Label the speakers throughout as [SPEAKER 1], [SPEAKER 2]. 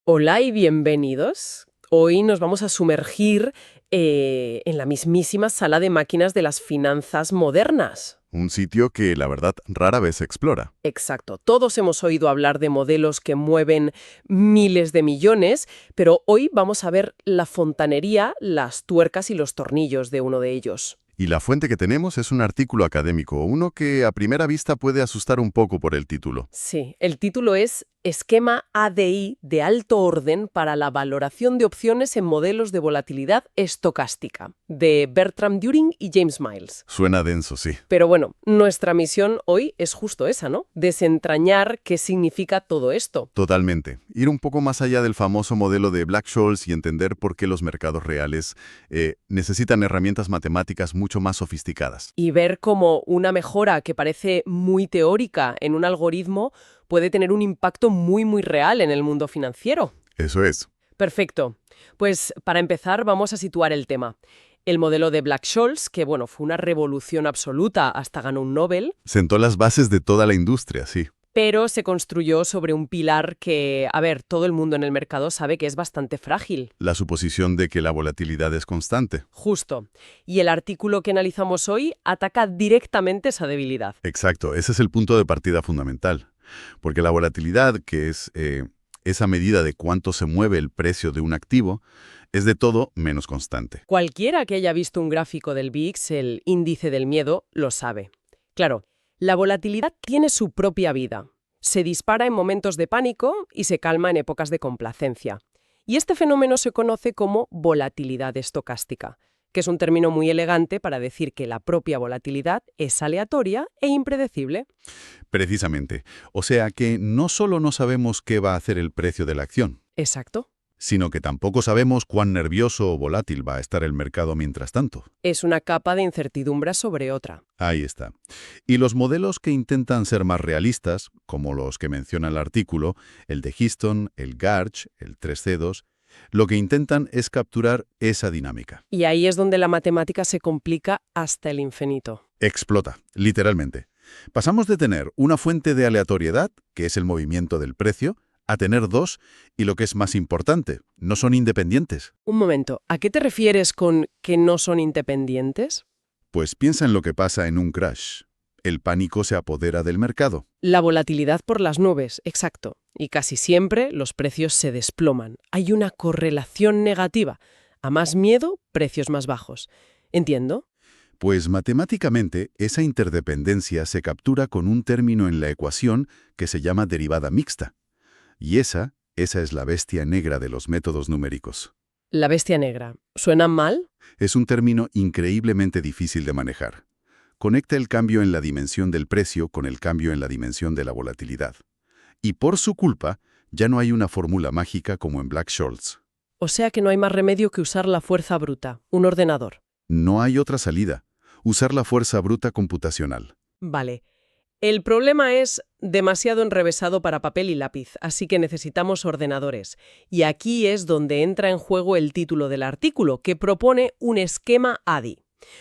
[SPEAKER 1] Hola y bienvenidos. Hoy nos vamos a sumergir en la mismísima sala de máquinas de las finanzas modernas.
[SPEAKER 2] Un sitio que, la verdad, rara vez se explora.
[SPEAKER 1] Exacto. Todos hemos oído hablar de modelos que mueven miles de millones, pero hoy vamos a ver la fontanería, las tuercas y los tornillos de uno de ellos.
[SPEAKER 2] Y la fuente que tenemos es un artículo académico, uno que a primera vista puede asustar un poco por el título.
[SPEAKER 1] Sí, el título es Esquema ADI de alto orden para la valoración de opciones en modelos de volatilidad estocástica, de Bertram During y James Miles.
[SPEAKER 2] Suena denso, sí.
[SPEAKER 1] Pero bueno, nuestra misión hoy es justo esa, ¿no? Desentrañar qué significa todo esto.
[SPEAKER 2] Totalmente. Ir un poco más allá del famoso modelo de Black-Scholes y entender por qué los mercados reales necesitan herramientas matemáticas mucho más sofisticadas.
[SPEAKER 1] Y ver cómo una mejora que parece muy teórica en un algoritmo puede tener un impacto muy real en el mundo financiero.
[SPEAKER 2] Eso es.
[SPEAKER 1] Perfecto. Pues para empezar vamos a situar el tema. El modelo de Black-Scholes, que bueno, fue una revolución absoluta, hasta ganó un Nobel,
[SPEAKER 2] Sentó las bases de toda la industria, sí.
[SPEAKER 1] pero se construyó sobre un pilar que, a ver, todo el mundo en el mercado sabe que es bastante frágil.
[SPEAKER 2] La suposición de que la volatilidad es constante.
[SPEAKER 1] Justo. Y el artículo que analizamos hoy ataca directamente esa debilidad.
[SPEAKER 2] Exacto, ese es el punto de partida fundamental. Porque la volatilidad, que es esa medida de cuánto se mueve el precio de un activo, es de todo menos constante.
[SPEAKER 1] Cualquiera que haya visto un gráfico del VIX, el índice del miedo, lo sabe. Claro, la volatilidad tiene su propia vida. Se dispara en momentos de pánico y se calma en épocas de complacencia. Y este fenómeno se conoce como volatilidad estocástica, que es un término muy elegante para decir que la propia volatilidad es aleatoria e impredecible.
[SPEAKER 2] Precisamente. O sea que no solo no sabemos qué va a hacer el precio de la acción,
[SPEAKER 1] Exacto.
[SPEAKER 2] sino que tampoco sabemos cuán nervioso o volátil va a estar el mercado mientras tanto.
[SPEAKER 1] Es una capa de incertidumbre sobre otra.
[SPEAKER 2] Ahí está. Y los modelos que intentan ser más realistas, como los que menciona el artículo, el de Houston, el Garch, el 3C2, lo que intentan es capturar esa dinámica.
[SPEAKER 1] Y ahí es donde la matemática se complica hasta el infinito.
[SPEAKER 2] Explota, literalmente. Pasamos de tener una fuente de aleatoriedad, que es el movimiento del precio, a tener dos, y lo que es más importante, no son independientes.
[SPEAKER 1] Un momento, ¿a qué te refieres con que no son independientes?
[SPEAKER 2] Pues piensa en lo que pasa en un crash. El pánico se apodera del mercado.
[SPEAKER 1] La volatilidad por las nubes, exacto. Y casi siempre los precios se desploman. Hay una correlación negativa. A más miedo, precios más bajos. ¿Entiendo?
[SPEAKER 2] Pues matemáticamente, esa interdependencia se captura con un término en la ecuación que se llama derivada mixta. Y esa es la bestia negra de los métodos numéricos.
[SPEAKER 1] La bestia negra. ¿Suena mal?
[SPEAKER 2] Es un término increíblemente difícil de manejar. Conecta el cambio en la dimensión del precio con el cambio en la dimensión de la volatilidad. Y por su culpa, ya no hay una fórmula mágica como en Black-Scholes.
[SPEAKER 1] O sea que no hay más remedio que usar la fuerza bruta, un ordenador.
[SPEAKER 2] No hay otra salida. Usar la fuerza bruta computacional.
[SPEAKER 1] Vale. El problema es demasiado enrevesado para papel y lápiz, así que necesitamos ordenadores. Y aquí es donde entra en juego el título del artículo, que propone un esquema ADI.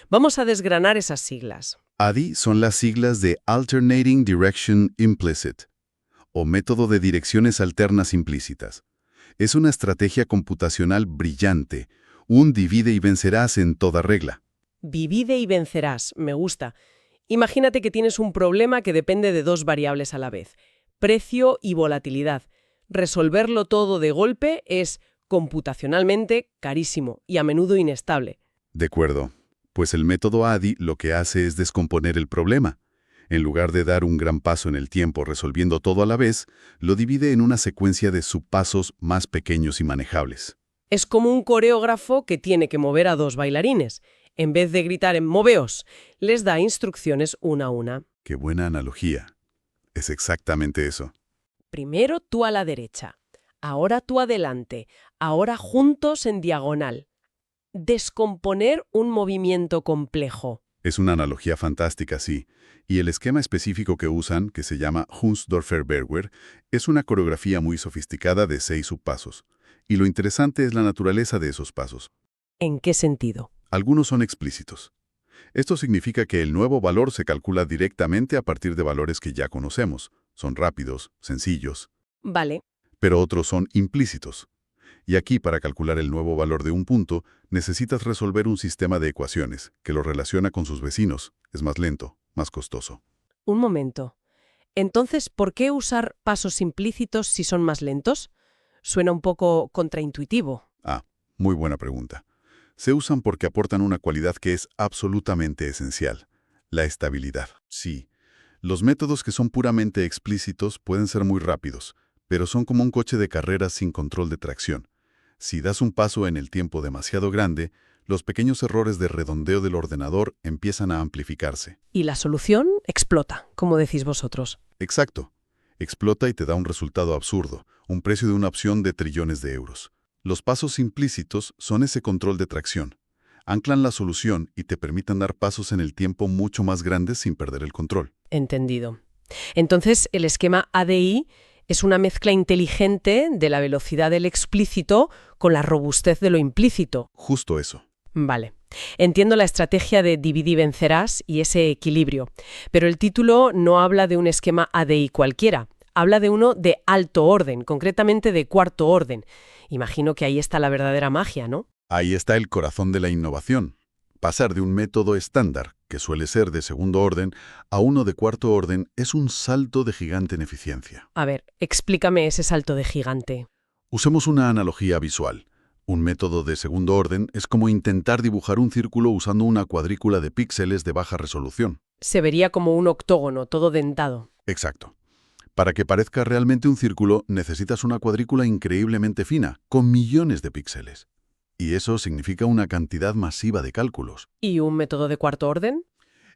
[SPEAKER 1] Vamos a desgranar esas siglas.
[SPEAKER 2] ADI son las siglas de Alternating Direction Implicit, o método de direcciones alternas implícitas. Es una estrategia computacional brillante, un divide y vencerás en toda regla.
[SPEAKER 1] Divide y vencerás, me gusta. Imagínate que tienes un problema que depende de dos variables a la vez, precio y volatilidad. Resolverlo todo de golpe es computacionalmente carísimo y a menudo inestable.
[SPEAKER 2] De acuerdo. Pues el método ADI lo que hace es descomponer el problema. En lugar de dar un gran paso en el tiempo resolviendo todo a la vez, lo divide en una secuencia de subpasos más pequeños y manejables.
[SPEAKER 1] Es como un coreógrafo que tiene que mover a dos bailarines. En vez de gritar en «moveos», les da instrucciones una a una.
[SPEAKER 2] ¡Qué buena analogía! Es exactamente eso.
[SPEAKER 1] Primero tú a la derecha, ahora tú adelante, ahora juntos en diagonal. Descomponer un movimiento complejo.
[SPEAKER 2] Es una analogía fantástica, sí. Y el esquema específico que usan, que se llama Hunsdorfer-Berger, es una coreografía muy sofisticada de 6 subpasos. Y lo interesante es la naturaleza de esos pasos.
[SPEAKER 1] ¿En qué sentido?
[SPEAKER 2] Algunos son explícitos. Esto significa que el nuevo valor se calcula directamente a partir de valores que ya conocemos. Son rápidos, sencillos.
[SPEAKER 1] Vale.
[SPEAKER 2] pero otros son implícitos. Y aquí, para calcular el nuevo valor de un punto, necesitas resolver un sistema de ecuaciones que lo relaciona con sus vecinos. Es más lento, más costoso.
[SPEAKER 1] Un momento. Entonces, ¿por qué usar pasos implícitos si son más lentos? Suena un poco contraintuitivo.
[SPEAKER 2] Ah, muy buena pregunta. Se usan porque aportan una cualidad que es absolutamente esencial: la estabilidad. Sí, los métodos que son puramente explícitos pueden ser muy rápidos, pero son como un coche de carreras sin control de tracción. Si das un paso en el tiempo demasiado grande, los pequeños errores de redondeo del ordenador empiezan a amplificarse.
[SPEAKER 1] Y la solución explota, como decís vosotros.
[SPEAKER 2] Exacto. Explota y te da un resultado absurdo, un precio de una opción de trillones de euros. Los pasos implícitos son ese control de tracción. Anclan la solución y te permiten dar pasos en el tiempo mucho más grandes sin perder el control.
[SPEAKER 1] Entendido. Entonces, el esquema ADI es una mezcla inteligente de la velocidad del explícito con la robustez de lo implícito.
[SPEAKER 2] Justo eso.
[SPEAKER 1] Vale. Entiendo la estrategia de divide y vencerás y ese equilibrio, pero el título no habla de un esquema ADI cualquiera, habla de uno de alto orden, concretamente de cuarto orden. Imagino que ahí está la verdadera magia, ¿no?
[SPEAKER 2] Ahí está el corazón de la innovación. Pasar de un método estándar, que suele ser de segundo orden, a uno de cuarto orden es un salto de gigante en eficiencia.
[SPEAKER 1] A ver, explícame ese salto de gigante.
[SPEAKER 2] Usemos una analogía visual. Un método de segundo orden es como intentar dibujar un círculo usando una cuadrícula de píxeles de baja resolución.
[SPEAKER 1] Se vería como un octógono, todo dentado.
[SPEAKER 2] Exacto. Para que parezca realmente un círculo, necesitas una cuadrícula increíblemente fina, con millones de píxeles. Y eso significa una cantidad masiva de cálculos.
[SPEAKER 1] ¿Y un método de cuarto orden?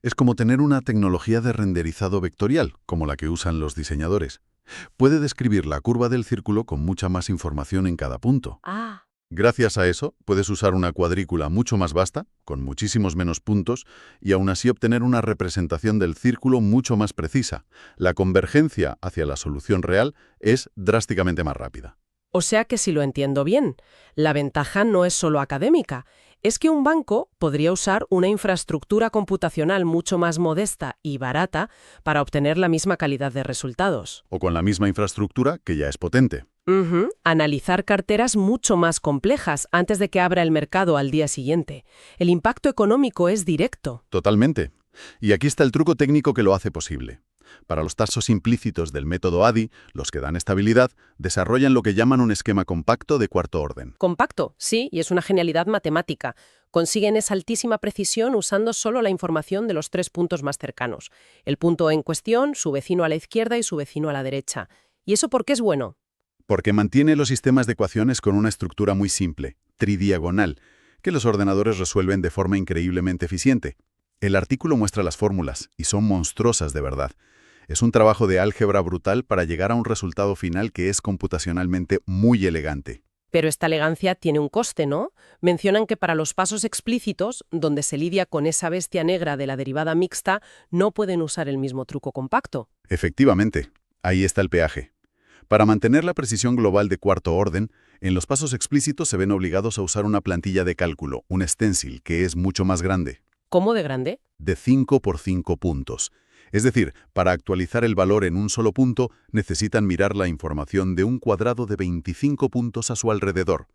[SPEAKER 2] Es como tener una tecnología de renderizado vectorial, como la que usan los diseñadores. Puede describir la curva del círculo con mucha más información en cada punto.
[SPEAKER 1] Ah.
[SPEAKER 2] Gracias a eso, puedes usar una cuadrícula mucho más vasta, con muchísimos menos puntos, y aún así obtener una representación del círculo mucho más precisa. La convergencia hacia la solución real es drásticamente más rápida.
[SPEAKER 1] O sea que si lo entiendo bien, la ventaja no es solo académica, es que un banco podría usar una infraestructura computacional mucho más modesta y barata para obtener la misma calidad de resultados.
[SPEAKER 2] O con la misma infraestructura, que ya es potente.
[SPEAKER 1] Analizar carteras mucho más complejas antes de que abra el mercado al día siguiente. El impacto económico es directo.
[SPEAKER 2] Totalmente. Y aquí está el truco técnico que lo hace posible. Para los pasos implícitos del método ADI, los que dan estabilidad, desarrollan lo que llaman un esquema compacto de cuarto orden.
[SPEAKER 1] Compacto, sí, y es una genialidad matemática. Consiguen esa altísima precisión usando solo la información de los 3 puntos más cercanos. El punto en cuestión, su vecino a la izquierda y su vecino a la derecha. ¿Y eso por qué es bueno?
[SPEAKER 2] Porque mantiene los sistemas de ecuaciones con una estructura muy simple, tridiagonal, que los ordenadores resuelven de forma increíblemente eficiente. El artículo muestra las fórmulas, y son monstruosas de verdad. Es un trabajo de álgebra brutal para llegar a un resultado final que es computacionalmente muy elegante.
[SPEAKER 1] Pero esta elegancia tiene un coste, ¿no? Mencionan que para los pasos explícitos, donde se lidia con esa bestia negra de la derivada mixta, no pueden usar el mismo truco compacto.
[SPEAKER 2] Efectivamente, ahí está el peaje. Para mantener la precisión global de cuarto orden, en los pasos explícitos se ven obligados a usar una plantilla de cálculo, un stencil, que es mucho más grande.
[SPEAKER 1] ¿Cómo de grande?
[SPEAKER 2] De 5 por 5 puntos. Es decir, para actualizar el valor en un solo punto, necesitan mirar la información de un cuadrado de 25 puntos a su alrededor.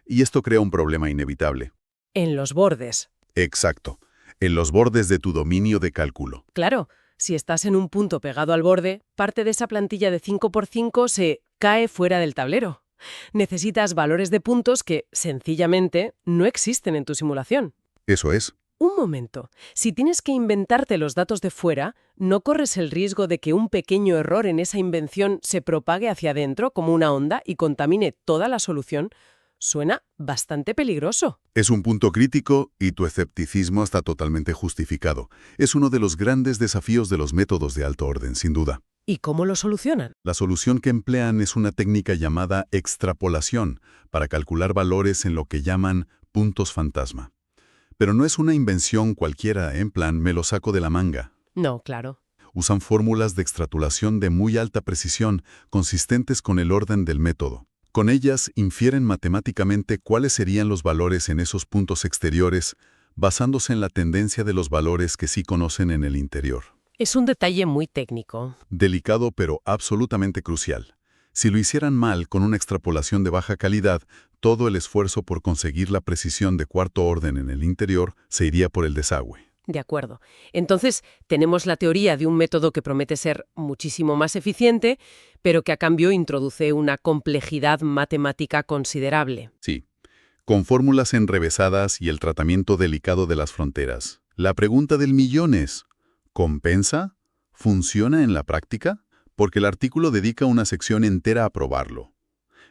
[SPEAKER 2] Y esto crea un problema inevitable.
[SPEAKER 1] En los bordes.
[SPEAKER 2] Exacto. En los bordes de tu dominio de cálculo.
[SPEAKER 1] Claro, si estás en un punto pegado al borde, parte de esa plantilla de 5 por 5 se cae fuera del tablero. Necesitas valores de puntos que, sencillamente, no existen en tu simulación.
[SPEAKER 2] Eso es.
[SPEAKER 1] Un momento. Si tienes que inventarte los datos de fuera, ¿no corres el riesgo de que un pequeño error en esa invención se propague hacia adentro como una onda y contamine toda la solución? Suena bastante peligroso.
[SPEAKER 2] Es un punto crítico y tu escepticismo está totalmente justificado. Es uno de los grandes desafíos de los métodos de alto orden, sin duda.
[SPEAKER 1] ¿Y cómo lo solucionan?
[SPEAKER 2] La solución que emplean es una técnica llamada extrapolación para calcular valores en lo que llaman puntos fantasma. Pero no es una invención cualquiera, en plan, me lo saco de la manga.
[SPEAKER 1] No, claro.
[SPEAKER 2] Usan fórmulas de extrapolación de muy alta precisión, consistentes con el orden del método. Con ellas infieren matemáticamente cuáles serían los valores en esos puntos exteriores, basándose en la tendencia de los valores que sí conocen en el interior.
[SPEAKER 1] Es un detalle muy técnico.
[SPEAKER 2] Delicado pero absolutamente crucial. Si lo hicieran mal con una extrapolación de baja calidad, todo el esfuerzo por conseguir la precisión de cuarto orden en el interior se iría por el desagüe.
[SPEAKER 1] De acuerdo. Entonces, tenemos la teoría de un método que promete ser muchísimo más eficiente, pero que a cambio introduce una complejidad matemática considerable.
[SPEAKER 2] Sí, con fórmulas enrevesadas y el tratamiento delicado de las fronteras. La pregunta del millón es, ¿compensa? ¿Funciona en la práctica? Porque el artículo dedica una sección entera a probarlo.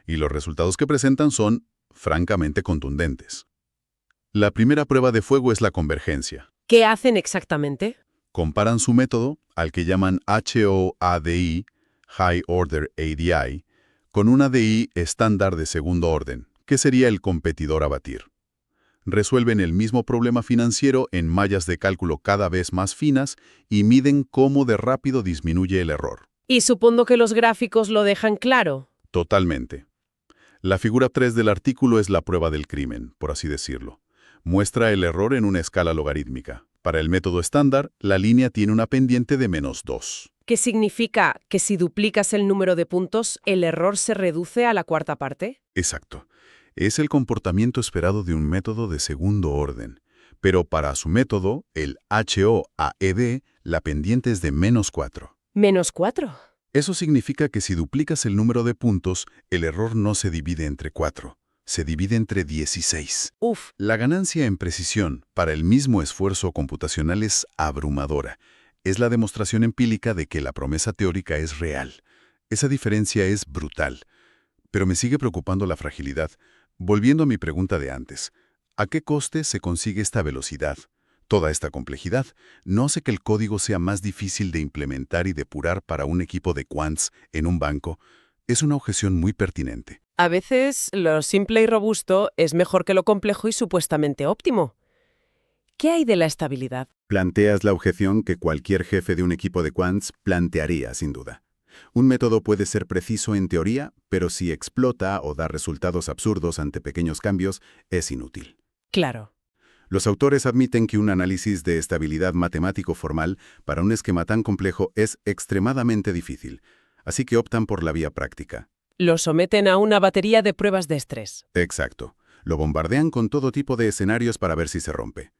[SPEAKER 2] Y los resultados que presentan son, francamente, contundentes. La primera prueba de fuego es la convergencia.
[SPEAKER 1] ¿Qué hacen exactamente?
[SPEAKER 2] Comparan su método, al que llaman HOADI, High Order ADI, con un ADI estándar de segundo orden, que sería el competidor a batir. Resuelven el mismo problema financiero en mallas de cálculo cada vez más finas y miden cómo de rápido disminuye el error.
[SPEAKER 1] Y supongo que los gráficos lo dejan claro.
[SPEAKER 2] Totalmente. La figura 3 del artículo es la prueba del crimen, por así decirlo. Muestra el error en una escala logarítmica. Para el método estándar, la línea tiene una pendiente de -2.
[SPEAKER 1] ¿Qué significa que si duplicas el número de puntos, el error se reduce a la cuarta parte?
[SPEAKER 2] Exacto. Es el comportamiento esperado de un método de segundo orden. Pero para su método, el HOAED, la pendiente es de -4.
[SPEAKER 1] -4.
[SPEAKER 2] Eso significa que si duplicas el número de puntos, el error no se divide entre 4, se divide entre 16.
[SPEAKER 1] Uf.
[SPEAKER 2] La ganancia en precisión para el mismo esfuerzo computacional es abrumadora. Es la demostración empírica de que la promesa teórica es real. Esa diferencia es brutal. Pero me sigue preocupando la fragilidad. Volviendo a mi pregunta de antes, ¿a qué coste se consigue esta velocidad? Toda esta complejidad no hace que el código sea más difícil de implementar y depurar para un equipo de quants en un banco. Es una objeción muy pertinente.
[SPEAKER 1] A veces lo simple y robusto es mejor que lo complejo y supuestamente óptimo. ¿Qué hay de la estabilidad?
[SPEAKER 3] Planteas la objeción que cualquier jefe de un equipo de quants plantearía, sin duda. Un método puede ser preciso en teoría, pero si explota o da resultados absurdos ante pequeños cambios, es inútil.
[SPEAKER 1] Claro.
[SPEAKER 3] Los autores admiten que un análisis de estabilidad matemático formal para un esquema tan complejo es extremadamente difícil, así que optan por la vía práctica.
[SPEAKER 1] Lo someten a una batería de pruebas de estrés.
[SPEAKER 3] Exacto. Lo bombardean con todo tipo de escenarios para ver si se rompe.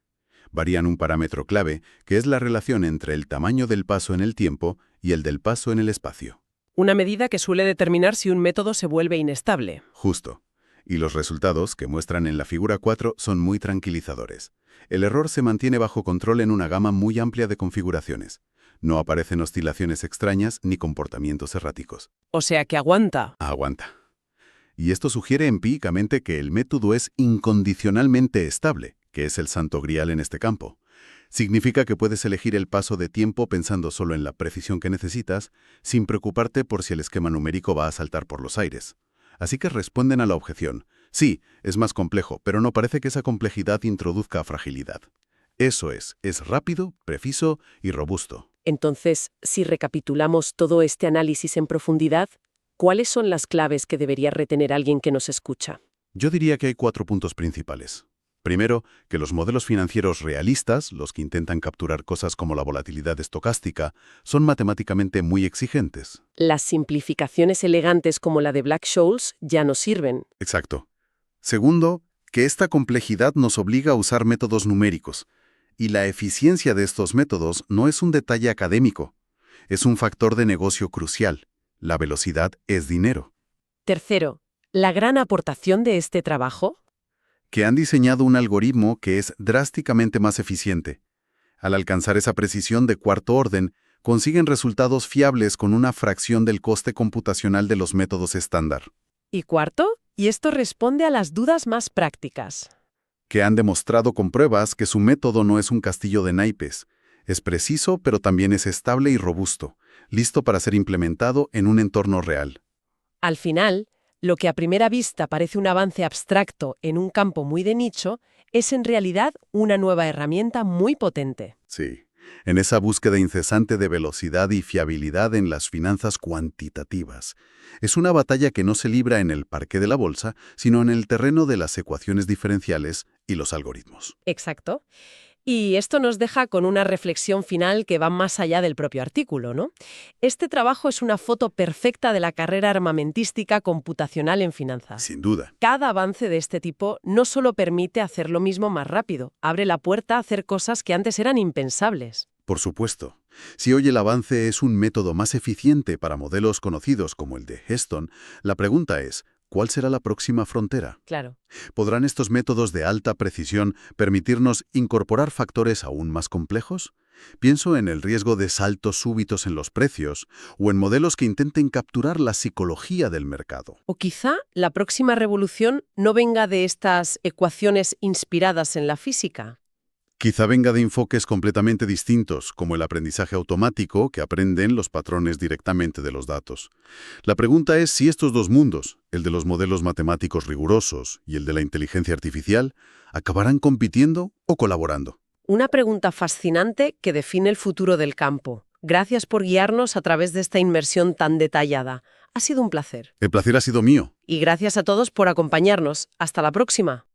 [SPEAKER 3] Varían un parámetro clave, que es la relación entre el tamaño del paso en el tiempo y el del paso en el espacio.
[SPEAKER 1] Una medida que suele determinar si un método se vuelve inestable.
[SPEAKER 3] Justo. Y los resultados que muestran en la figura 4 son muy tranquilizadores. El error se mantiene bajo control en una gama muy amplia de configuraciones. No aparecen oscilaciones extrañas ni comportamientos erráticos.
[SPEAKER 1] O sea que aguanta.
[SPEAKER 3] Aguanta. Y esto sugiere empíricamente que el método es incondicionalmente estable, que es el santo grial en este campo. Significa que puedes elegir el paso de tiempo pensando solo en la precisión que necesitas, sin preocuparte por si el esquema numérico va a saltar por los aires. Así que responden a la objeción. Sí, es más complejo, pero no parece que esa complejidad introduzca fragilidad. Eso es rápido, preciso y robusto.
[SPEAKER 1] Entonces, si recapitulamos todo este análisis en profundidad, ¿cuáles son las claves que debería retener alguien que nos escucha?
[SPEAKER 3] Yo diría que hay 4 puntos principales. Primero, que los modelos financieros realistas, los que intentan capturar cosas como la volatilidad estocástica, son matemáticamente muy exigentes.
[SPEAKER 1] Las simplificaciones elegantes como la de Black-Scholes ya no sirven.
[SPEAKER 3] Exacto. Segundo, que esta complejidad nos obliga a usar métodos numéricos. Y la eficiencia de estos métodos no es un detalle académico. Es un factor de negocio crucial. La velocidad es dinero.
[SPEAKER 1] Tercero, ¿la gran aportación de este trabajo?
[SPEAKER 3] Que han diseñado un algoritmo que es drásticamente más eficiente. Al alcanzar esa precisión de cuarto orden, consiguen resultados fiables con una fracción del coste computacional de los métodos estándar.
[SPEAKER 1] Y cuarto, y esto responde a las dudas más prácticas.
[SPEAKER 3] Que han demostrado con pruebas que su método no es un castillo de naipes. Es preciso, pero también es estable y robusto, listo para ser implementado en un entorno real.
[SPEAKER 1] Al final, lo que a primera vista parece un avance abstracto en un campo muy de nicho, es en realidad una nueva herramienta muy potente.
[SPEAKER 3] Sí, en esa búsqueda incesante de velocidad y fiabilidad en las finanzas cuantitativas. Es una batalla que no se libra en el parque de la bolsa, sino en el terreno de las ecuaciones diferenciales y los algoritmos.
[SPEAKER 1] Exacto. Y esto nos deja con una reflexión final que va más allá del propio artículo, ¿no? Este trabajo es una foto perfecta de la carrera armamentística computacional en finanzas.
[SPEAKER 3] Sin duda.
[SPEAKER 1] Cada avance de este tipo no solo permite hacer lo mismo más rápido, abre la puerta a hacer cosas que antes eran impensables.
[SPEAKER 3] Por supuesto. Si hoy el avance es un método más eficiente para modelos conocidos como el de Heston, la pregunta es, ¿cuál será la próxima frontera?
[SPEAKER 1] Claro.
[SPEAKER 3] ¿Podrán estos métodos de alta precisión permitirnos incorporar factores aún más complejos? Pienso en el riesgo de saltos súbitos en los precios o en modelos que intenten capturar la psicología del mercado.
[SPEAKER 1] O quizá la próxima revolución no venga de estas ecuaciones inspiradas en la física.
[SPEAKER 3] Quizá venga de enfoques completamente distintos, como el aprendizaje automático, que aprenden los patrones directamente de los datos. La pregunta es si estos dos mundos, el de los modelos matemáticos rigurosos y el de la inteligencia artificial, acabarán compitiendo o colaborando.
[SPEAKER 1] Una pregunta fascinante que define el futuro del campo. Gracias por guiarnos a través de esta inmersión tan detallada. Ha sido un placer.
[SPEAKER 3] El placer ha sido mío.
[SPEAKER 1] Y gracias a todos por acompañarnos. Hasta la próxima.